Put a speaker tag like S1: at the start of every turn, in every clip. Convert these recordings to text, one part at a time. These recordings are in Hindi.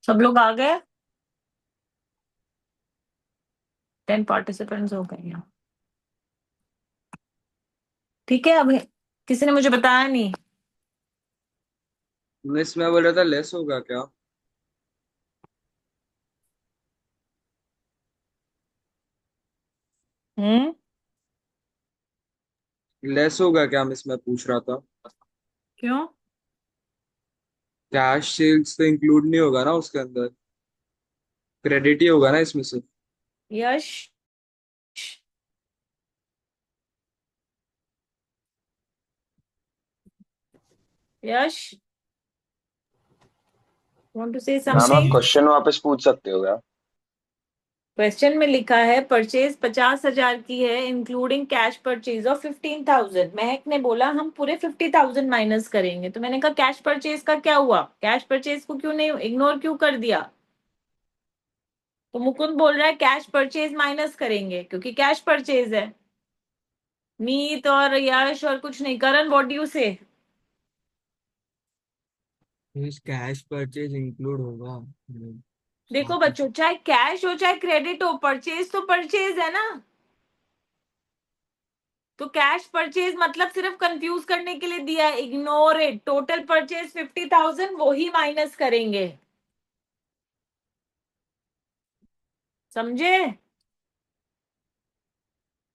S1: सब लोग आ गए? 10 पार्टिसिपेंट्स हो गए हैं। ठीक है, अब किसी ने मुझे बताया नहीं।
S2: मिस, मैं बोल रहा था लेस होगा क्या?
S1: हम्म।
S2: लेस होगा क्या मिस, मैं पूछ रहा था।
S1: क्यों?
S2: कैश सेल्स तो इंक्लूड नहीं होगा ना उसके अंदर? क्रेडिट ही होगा ना इसमें से?
S1: यश, यश, वांट टू से
S3: मैम आप
S1: समथिंग?
S3: क्वेश्चन वापस पूछ सकते हो क्या?
S1: क्वेश्चन में लिखा है परचेज 50,000 की है इंक्लूडिंग कैश परचेज ऑफ 15,000। महक ने बोला हम पूरे 50,000 माइनस करेंगे, तो मैंने कहा कैश परचेज का क्या हुआ, कैश परचेज को क्यों नहीं इग्नोर क्यों कर दिया? तो मुकुंद बोल रहा है कैश परचेज माइनस करेंगे क्योंकि कैश परचेज है। मीत और यश और कुछ नहीं। करण, व्हाट डू यू से?
S2: मिस, कैश परचेज इंक्लूड होगा।
S1: देखो बच्चों, चाहे कैश हो चाहे क्रेडिट हो, परचेज तो परचेज है ना। तो कैश परचेज मतलब सिर्फ कंफ्यूज करने के लिए दिया है, इग्नोर इट। टोटल परचेज 50,000, वो ही माइनस करेंगे। समझे?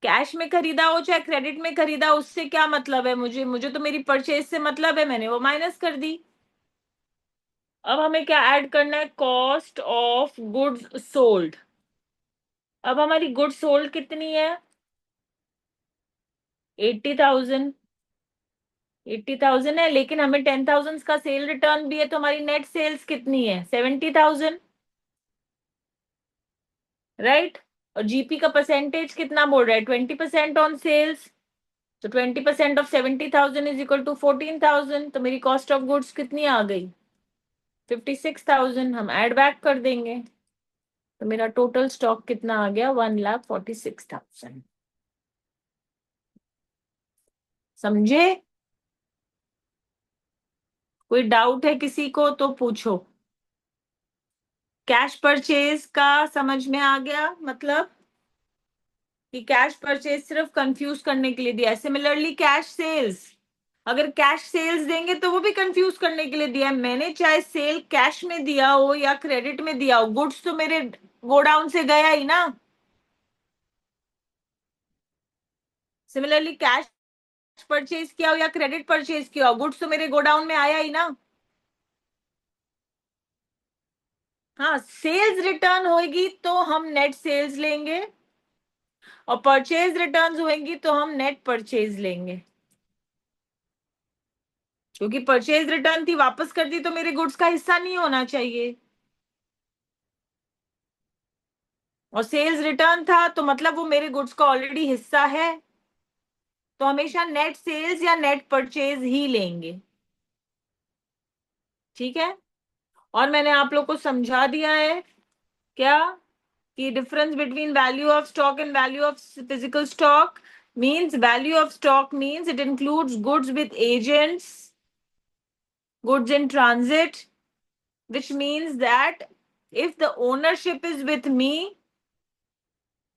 S1: कैश में खरीदा हो चाहे क्रेडिट में खरीदा, उससे क्या मतलब है? मुझे मुझे तो मेरी परचेज से मतलब है, मैंने वो माइनस कर दी। अब हमें क्या ऐड करना है? Cost of goods sold. अब हमारी गुड्स सोल्ड कितनी है? 80,000। 80,000 है, लेकिन हमें 10,000 का सेल रिटर्न भी है, तो हमारी नेट सेल्स कितनी है? 70,000। राइट। और जीपी का परसेंटेज कितना बोल रहा है? 20% ऑन सेल्स। तो 20% ऑफ 70,000 इज इक्वल टू 14,000। तो मेरी कॉस्ट ऑफ गुड्स कितनी आ गई? 56,000। हम ऐड बैक कर देंगे, तो मेरा टोटल स्टॉक कितना आ गया? 1,46,000। समझे? कोई डाउट है किसी को तो पूछो। कैश परचेज का समझ में आ गया मतलब कि कैश परचेज सिर्फ कंफ्यूज करने के लिए दिया है। सिमिलरली कैश सेल्स, अगर कैश सेल्स देंगे तो वो भी कंफ्यूज करने के लिए दिया है। मैंने चाहे सेल कैश में दिया हो या क्रेडिट में दिया हो, गुड्स तो मेरे गोडाउन से गया ही ना। सिमिलरली कैश परचेज किया हो या क्रेडिट परचेज किया हो, गुड्स तो मेरे गोडाउन में आया ही ना। हाँ, सेल्स रिटर्न होगी तो हम नेट सेल्स लेंगे, और परचेज रिटर्न्स होंगी तो हम नेट परचेज लेंगे। क्योंकि परचेज रिटर्न थी, वापस कर दी, तो मेरे गुड्स का हिस्सा नहीं होना चाहिए। और सेल्स रिटर्न था तो मतलब वो मेरे गुड्स का ऑलरेडी हिस्सा है, तो हमेशा नेट सेल्स या नेट परचेज ही लेंगे। ठीक है। और मैंने आप लोग को समझा दिया है क्या कि difference between value of stock and value of physical stock means, value of stock means it includes goods with agents, goods in transit, which means that if the ownership is with me,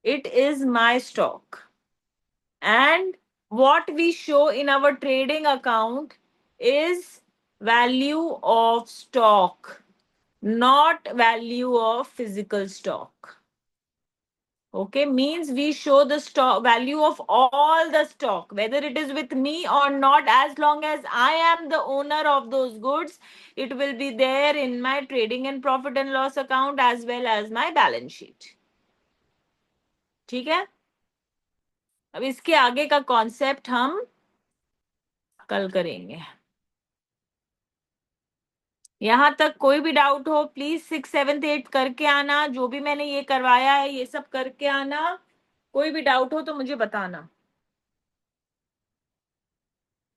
S1: it is my stock. And what we show in our trading account is value of stock, not value of physical stock. Okay, means we show the stock value of all the stock, whether it is with me or not. As long as I am the owner of those goods, it will be there in my trading and profit and loss account as well as my balance sheet. ठीक है। अब इसके आगे का कॉन्सेप्ट हम कल करेंगे। यहां तक कोई भी डाउट हो प्लीज 6, 7, 8 करके आना। जो भी मैंने ये करवाया है ये सब करके आना। कोई भी डाउट हो तो मुझे बताना।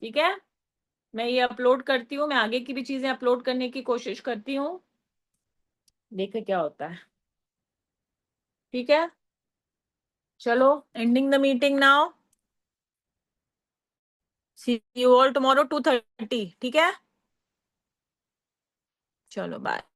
S1: ठीक है। मैं ये अपलोड करती हूँ, मैं आगे की भी चीजें अपलोड करने की कोशिश करती हूँ, देखे क्या होता है। ठीक है। चलो, ending the meeting now. See you all tomorrow 2:30, ठीक है? चलो बाय।